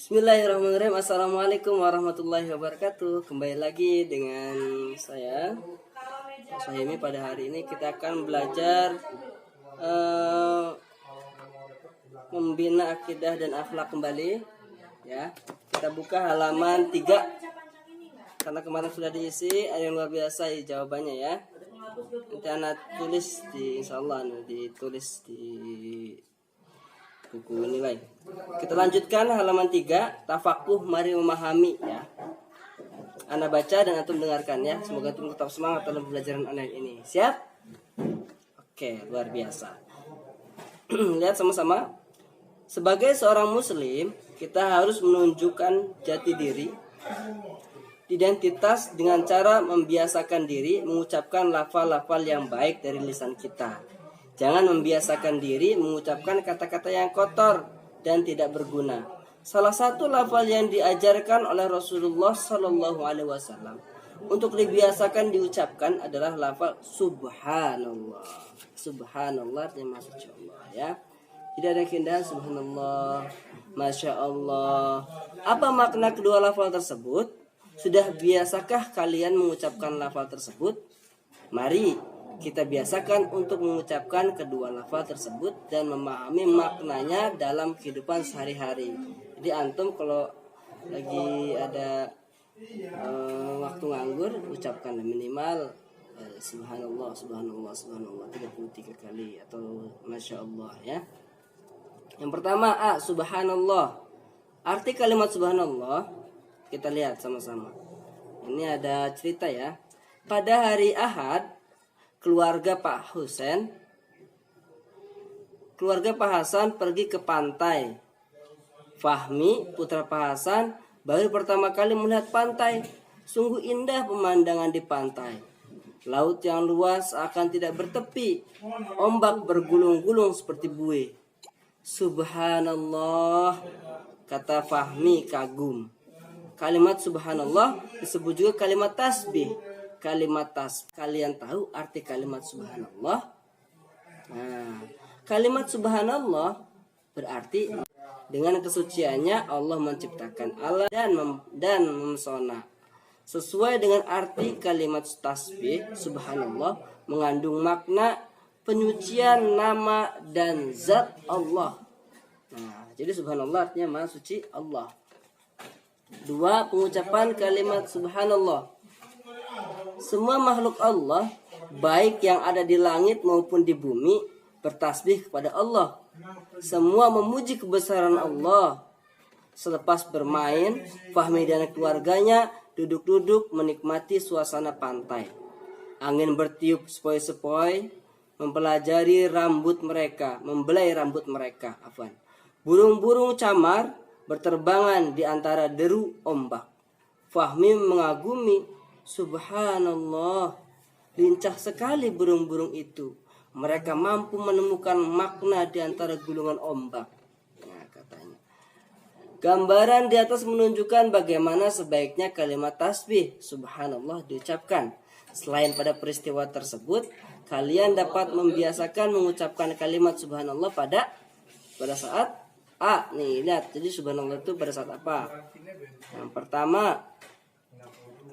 Bismillahirrahmanirrahim. Assalamualaikum warahmatullahi wabarakatuh. Kembali lagi dengan saya Sohimi. Pada hari ini kita akan belajar membina akidah dan akhlak kembali. Ya, kita buka halaman 3 karena kemarin sudah diisi. Ada yang luar biasa jawabannya ya. Nanti anak tulis di insyaallah ditulis di buku nilai. Kita lanjutkan halaman 3, tafakuh mari memahami ya. Anda baca dan antum dengarkan ya. Semoga antum tetap semangat dalam pembelajaran online ini. Siap? Oke, luar biasa. Lihat sama-sama. Sebagai seorang muslim, kita harus menunjukkan jati diri, identitas dengan cara membiasakan diri mengucapkan lafal-lafal yang baik dari lisan kita. Jangan membiasakan diri mengucapkan kata-kata yang kotor dan tidak berguna. Salah satu lafal yang diajarkan oleh Rasulullah Shallallahu Alaihi Wasallam untuk dibiasakan diucapkan adalah lafal Subhanallah. Subhanallah yang maksudnya Allah ya. Tidak ada keindahan Subhanallah, Masya Allah. Apa makna kedua lafal tersebut? Sudah biasakah kalian mengucapkan lafal tersebut? Mari kita biasakan untuk mengucapkan kedua lafal tersebut dan memahami maknanya dalam kehidupan sehari-hari. Jadi antum kalau lagi ada waktu nganggur, ucapkan minimal Subhanallah, Subhanallah, Subhanallah 33 kali atau Masya Allah ya. Yang pertama Subhanallah. Arti kalimat Subhanallah kita lihat sama-sama. Ini ada cerita ya. Pada hari Ahad, keluarga Pak Hasan pergi ke pantai. Fahmi, putra Pak Hasan, baru pertama kali melihat pantai. Sungguh indah pemandangan di pantai. Laut yang luas akan tidak bertepi. Ombak bergulung-gulung seperti buih. Subhanallah, kata Fahmi kagum. Kalimat Subhanallah disebut juga kalimat tasbih. Kalimat tasbih. Kalian tahu arti kalimat Subhanallah? Nah, kalimat Subhanallah berarti dengan kesuciannya Allah menciptakan alam dan memesona. Sesuai dengan arti kalimat tasbih, Subhanallah mengandung makna penyucian nama dan zat Allah. Nah, jadi Subhanallah artinya Maha Suci Allah. 2. Pengucapan kalimat Subhanallah. Semua makhluk Allah, baik yang ada di langit maupun di bumi, bertasbih kepada Allah. Semua memuji kebesaran Allah. Selepas bermain, Fahmi dan keluarganya duduk-duduk menikmati suasana pantai. Angin bertiup sepoi-sepoi, membelai rambut mereka. Burung-burung camar berterbangan di antara deru ombak. Fahmi mengagumi, Subhanallah, lincah sekali burung-burung itu. Mereka mampu menemukan makna di antara gulungan ombak. Nah, katanya. Gambaran di atas menunjukkan bagaimana sebaiknya kalimat tasbih Subhanallah diucapkan. Selain pada peristiwa tersebut, kalian dapat membiasakan mengucapkan kalimat Subhanallah pada saat nih lihat. Jadi Subhanallah itu pada saat apa? Yang pertama,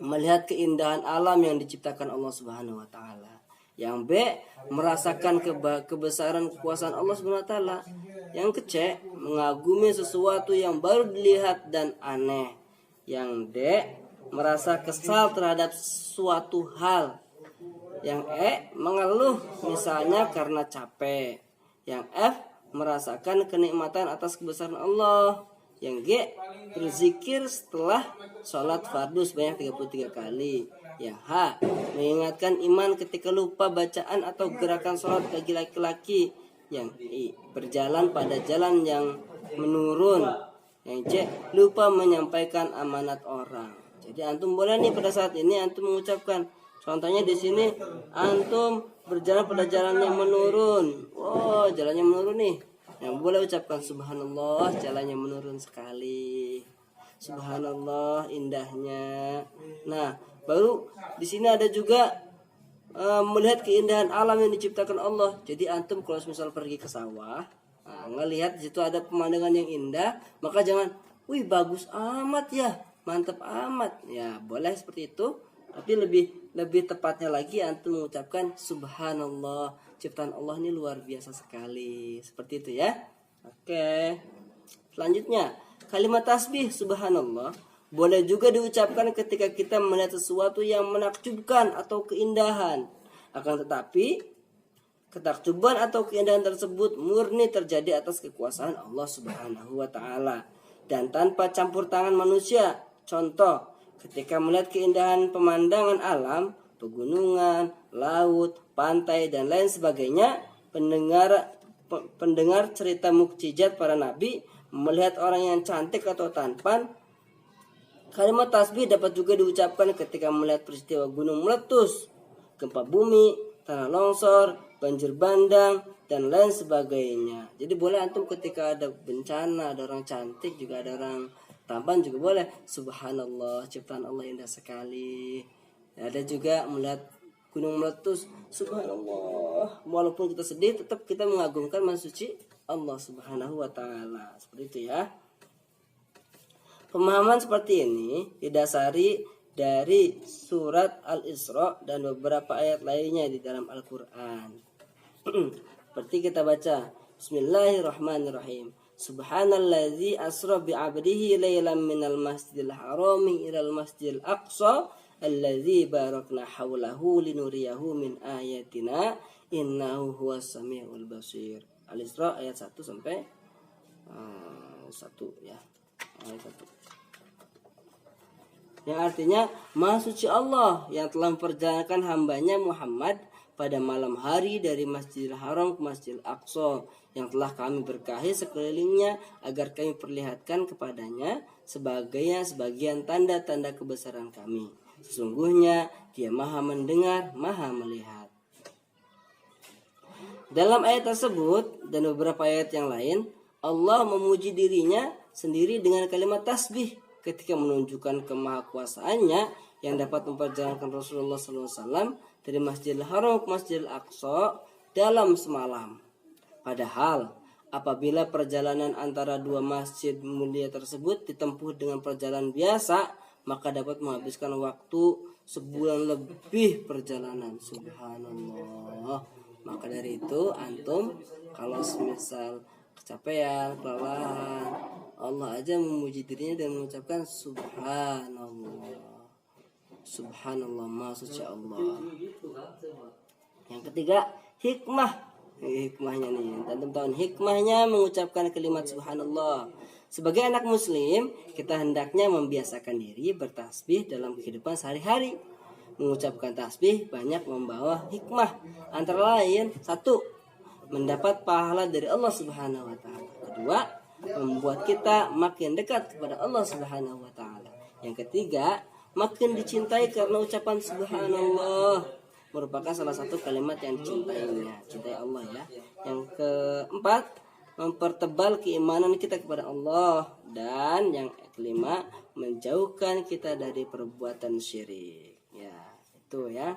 melihat keindahan alam yang diciptakan Allah Subhanahu wa taala. Yang B, merasakan kebesaran kekuasaan Allah Subhanahu wa taala. Yang C, mengagumi sesuatu yang baru dilihat dan aneh. Yang D, merasa kesal terhadap suatu hal. Yang E, mengeluh misalnya karena capek. Yang F, merasakan kenikmatan atas kebesaran Allah. Yang G, berzikir setelah sholat fardu sebanyak 33 kali. Yang H, mengingatkan iman ketika lupa bacaan atau gerakan sholat bagi laki-laki. Yang I, berjalan pada jalan yang menurun. Yang C, lupa menyampaikan amanat orang. Jadi antum boleh nih pada saat ini antum mengucapkan. Contohnya di sini antum berjalan pada jalan yang menurun. Oh, jalannya menurun nih. Yang boleh ucapkan Subhanallah, jalannya menurun sekali. Subhanallah, indahnya. Nah, baru di sini ada juga melihat keindahan alam yang diciptakan Allah. Jadi antum kalau misal pergi ke sawah, ngelihat di situ ada pemandangan yang indah, maka jangan wih bagus amat ya, mantap amat. Ya, boleh seperti itu. Tapi lebih tepatnya lagi antum mengucapkan subhanallah, ciptaan Allah ini luar biasa sekali. Seperti itu ya. Oke. Selanjutnya, kalimat tasbih subhanallah boleh juga diucapkan ketika kita melihat sesuatu yang menakjubkan atau keindahan. Akan tetapi, ketakjuban atau keindahan tersebut murni terjadi atas kekuasaan Allah Subhanahu wa taala dan tanpa campur tangan manusia. Contoh, ketika melihat keindahan pemandangan alam, pegunungan, laut, pantai dan lain sebagainya, pendengar cerita mukjizat para nabi, melihat orang yang cantik atau tampan, kalimat tasbih dapat juga diucapkan ketika melihat peristiwa gunung meletus, gempa bumi, tanah longsor, banjir bandang, dan lain sebagainya. Jadi boleh antum ketika ada bencana, ada orang cantik, juga ada orang tampan juga boleh. Subhanallah, ciptaan Allah indah sekali. Ada juga melihat gunung meletus, subhanallah. Walaupun kita sedih, tetap kita mengagungkan Maha Suci Allah Subhanahu wa taala. Seperti itu ya. Pemahaman seperti ini didasari dari surat Al-Isra dan beberapa ayat lainnya di dalam Al-Qur'an. Seperti kita baca, Bismillahirrahmanirrahim. Subhanalladzi asra bi'abdihi lailan minal masjidil harami ilal masjidil aqsa alladzi barakna haulahu linuriyahu min ayatina innahu huwas samiul basir. Al-Isra ayat 1 sampai 1 ya. Ayat 1. Yang artinya Maha Suci Allah yang telah memperjalankan hambanya Muhammad pada malam hari dari Masjidil Haram ke Masjidil Aqsa yang telah kami berkahi sekelilingnya agar kami perlihatkan kepadanya sebagian tanda-tanda kebesaran kami. Sesungguhnya Dia Maha mendengar, Maha melihat. Dalam ayat tersebut dan beberapa ayat yang lain, Allah memuji dirinya sendiri dengan kalimat tasbih ketika menunjukkan kemahakuasaannya yang dapat memperjalankan Rasulullah SAW dari Masjidil Haram ke Masjidil Aqsa dalam semalam. Padahal apabila perjalanan antara dua masjid mulia tersebut ditempuh dengan perjalanan biasa, maka dapat menghabiskan waktu sebulan lebih perjalanan. Subhanallah. Maka dari itu antum kalau semisal kecapean, kelelahan, Allah aja memuji dirinya dan mengucapkan subhanallah. Subhanallah, Maha Suci Allah. Yang ketiga, hikmah. Hikmahnya nih, antum tahu hikmahnya mengucapkan kalimat subhanallah. Sebagai anak muslim, kita hendaknya membiasakan diri bertasbih dalam kehidupan sehari-hari. Mengucapkan tasbih banyak membawa hikmah. Antara lain, 1, mendapat pahala dari Allah Subhanahu wa taala. 2, membuat kita makin dekat kepada Allah Subhanahu wa taala. Yang ketiga, makin dicintai karena ucapan subhanallah merupakan salah satu kalimat yang dicintainya, cintai Allah ya. Yang keempat, mempertebal keimanan kita kepada Allah. Dan yang kelima, menjauhkan kita dari perbuatan syirik. Ya, itu ya.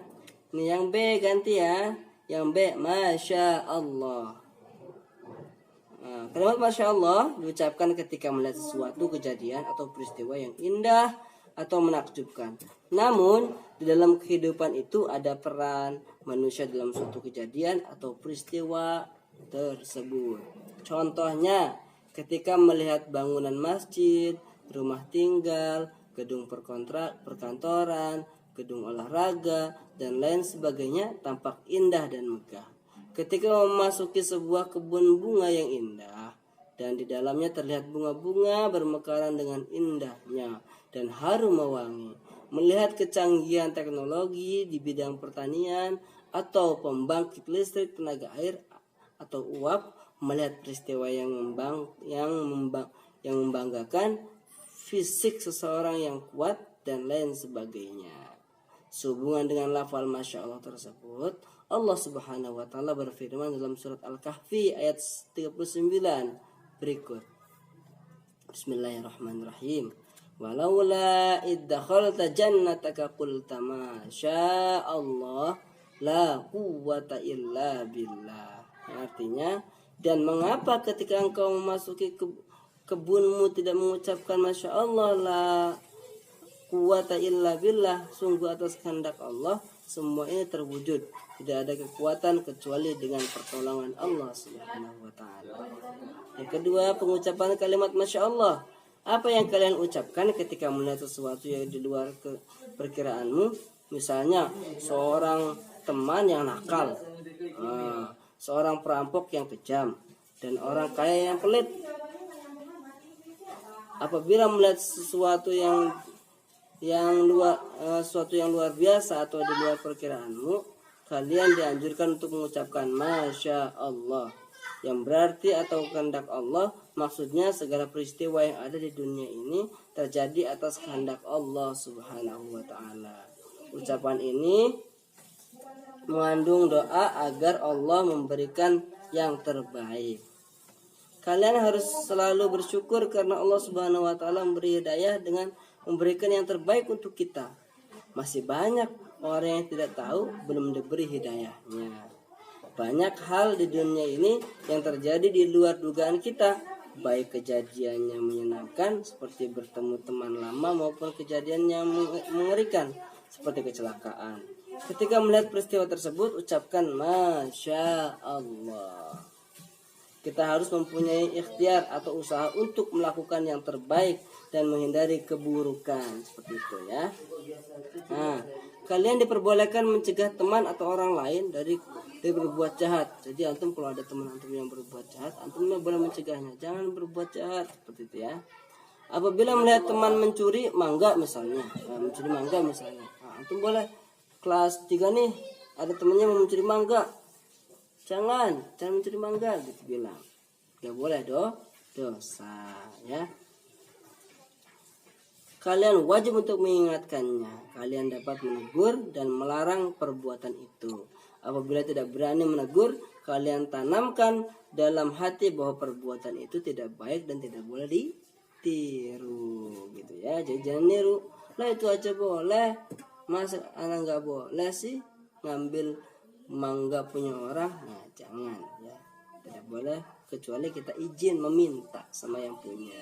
Ini yang B ganti ya. Yang B, Masya Allah. Nah, kalimat Masya Allah diucapkan ketika melihat sesuatu kejadian atau peristiwa yang indah atau menakjubkan. Namun di dalam kehidupan itu ada peran manusia dalam suatu kejadian atau peristiwa tersebut. Contohnya ketika melihat bangunan masjid, rumah tinggal, gedung perkantoran, gedung olahraga, dan lain sebagainya tampak indah dan megah. Ketika memasuki sebuah kebun bunga yang indah dan di dalamnya terlihat bunga-bunga bermekaran dengan indahnya dan harum mewangi. Melihat kecanggihan teknologi di bidang pertanian atau pembangkit listrik tenaga air atau uap, melihat peristiwa yang membanggakan fisik seseorang yang kuat dan lain sebagainya. Sehubungan dengan lafal Masya Allah tersebut, Allah Subhanahu wa taala berfirman dalam surat Al-Kahfi ayat 39 berikut. Bismillahirrahmanirrahim. Walaula iddakhalta jannataka qulta ma syaa Allah la quwwata illa billah. Artinya, dan mengapa ketika engkau memasuki kebunmu tidak mengucapkan Masya Allah la quwata illa billah, sungguh atas kehendak Allah semua ini terwujud. Tidak ada kekuatan kecuali dengan pertolongan Allah Subhanahu wa taala. Yang kedua, pengucapan kalimat Masya Allah. Apa yang kalian ucapkan ketika melihat sesuatu yang di luar perkiraanmu? Misalnya seorang teman yang nakal, seorang perampok yang kejam, dan orang kaya yang pelit. Apabila melihat sesuatu yang luar biasa atau di luar perkiraanmu, kalian dianjurkan untuk mengucapkan Masya Allah, yang berarti atau kehendak Allah. Maksudnya segala peristiwa yang ada di dunia ini terjadi atas kehendak Allah Subhanahu wa taala. Ucapan ini mengandung doa agar Allah memberikan yang terbaik. Kalian harus selalu bersyukur karena Allah Subhanahu wa taala memberi hidayah dengan memberikan yang terbaik untuk kita. Masih banyak orang yang tidak tahu, belum diberi hidayahnya. Banyak hal di dunia ini yang terjadi di luar dugaan kita, baik kejadian yang menyenangkan seperti bertemu teman lama maupun kejadian yang mengerikan seperti kecelakaan. Ketika melihat peristiwa tersebut, ucapkan Masya Allah. Kita harus mempunyai ikhtiar atau usaha untuk melakukan yang terbaik dan menghindari keburukan, seperti itu ya. Nah, kalian diperbolehkan mencegah teman atau orang lain dari berbuat jahat. Jadi antum kalau ada teman antum yang berbuat jahat, antum boleh mencegahnya, jangan berbuat jahat, seperti itu ya. Apabila melihat teman mencuri mangga misalnya, antum boleh kelas 3 nih, ada temannya mau mencuri mangga. Jangan mencuri mangga gitu bilang. Gak boleh dosa ya. Kalian wajib untuk mengingatkannya. Kalian dapat menegur dan melarang perbuatan itu. Apabila tidak berani menegur, kalian tanamkan dalam hati bahwa perbuatan itu tidak baik dan tidak boleh ditiru gitu ya. Jadi jangan niru. Lah itu aja boleh. Masa anak nggak boleh sih ngambil mangga punya orang? Nah, jangan ya. Tidak boleh kecuali kita izin meminta sama yang punya.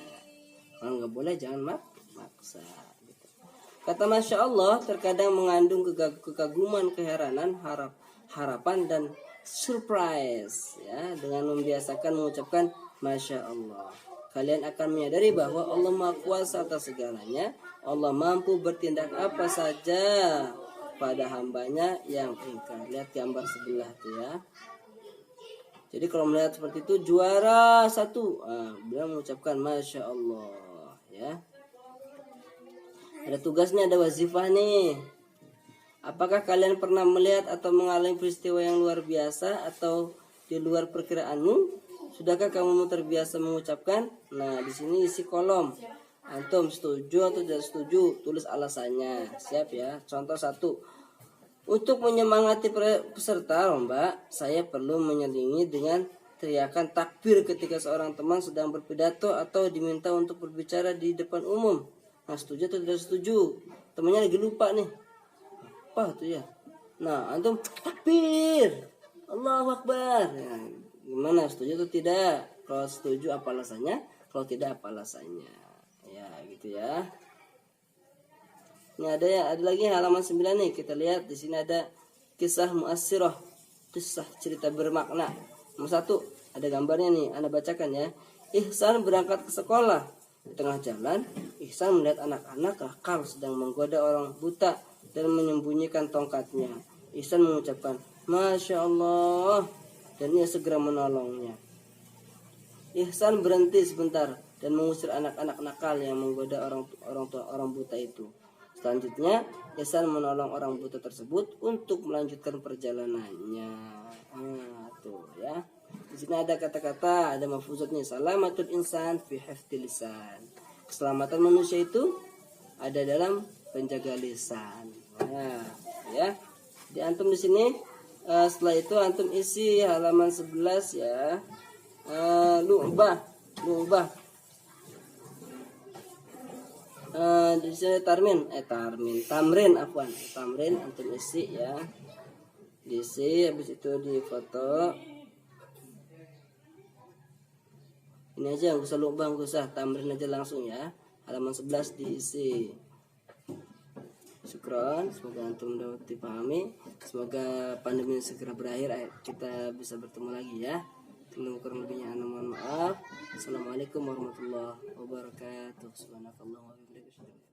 Kalau nggak boleh jangan maksa gitu. Kata Masya Allah terkadang mengandung kekaguman, keheranan, harapan dan surprise ya. Dengan membiasakan mengucapkan Masya Allah, kalian akan menyadari bahwa Allah Maha Kuasa atas segalanya. Allah mampu bertindak apa saja pada hambanya yang ingkar. Lihat gambar sebelah tuh ya. Jadi kalau melihat seperti itu juara 1, beliau mengucapkan Masya Allah ya. Ada tugasnya, ada wazifah nih. Apakah kalian pernah melihat atau mengalami peristiwa yang luar biasa atau di luar perkiraanmu? Sudahkah kamu terbiasa mengucapkan? Nah, di sini isi kolom. Antum setuju atau tidak setuju? Tulis alasannya. Siap ya. Contoh 1. Untuk menyemangati peserta lomba, saya perlu menyelingi dengan teriakan takbir ketika seorang teman sedang berpidato atau diminta untuk berbicara di depan umum. Nah, setuju atau tidak setuju? Temannya lagi lupa nih. Apa tuh ya? Nah, antum takbir, Allahu Akbar. Nah, gimana, setuju atau tidak? Kalau setuju apa alasannya? Kalau tidak apa alasannya? Ya, gitu ya. Ini ada lagi halaman 9 nih. Kita lihat di sini ada kisah mu'assirah, kisah cerita bermakna. Nomor 1 ada gambarnya nih, Anda bacakan ya. Ihsan berangkat ke sekolah. Di tengah jalan, Ihsan melihat anak-anak nakal sedang menggoda orang buta dan menyembunyikan tongkatnya. Ihsan mengucapkan Masya Allah dan ia segera menolongnya. Ihsan berhenti sebentar dan mengusir anak-anak nakal yang menggoda orang buta itu. Selanjutnya, Ihsan menolong orang buta tersebut untuk melanjutkan perjalanannya. Nah, tuh ya. Di sini ada kata-kata, ada mafuzatnya. Salamatul insan fi hifdzil lisan. Keselamatan manusia itu ada dalam penjaga lisan. Nah, ya. Di antum di sini setelah itu antum isi halaman 11 ya. Lu'bah. Di sini tamrin antum isi ya. Diisi, habis itu di foto. Ini aja yang usah lupa, gak usah tamrin aja langsung ya. Halaman 11 diisi. Syukron, semoga antum dapat dipahami. Semoga pandemi segera berakhir, kita bisa bertemu lagi ya. Kurang lebihnya ana mohon maaf. Assalamualaikum warahmatullahi wabarakatuh. Subhanakallahumma wa bihamdika.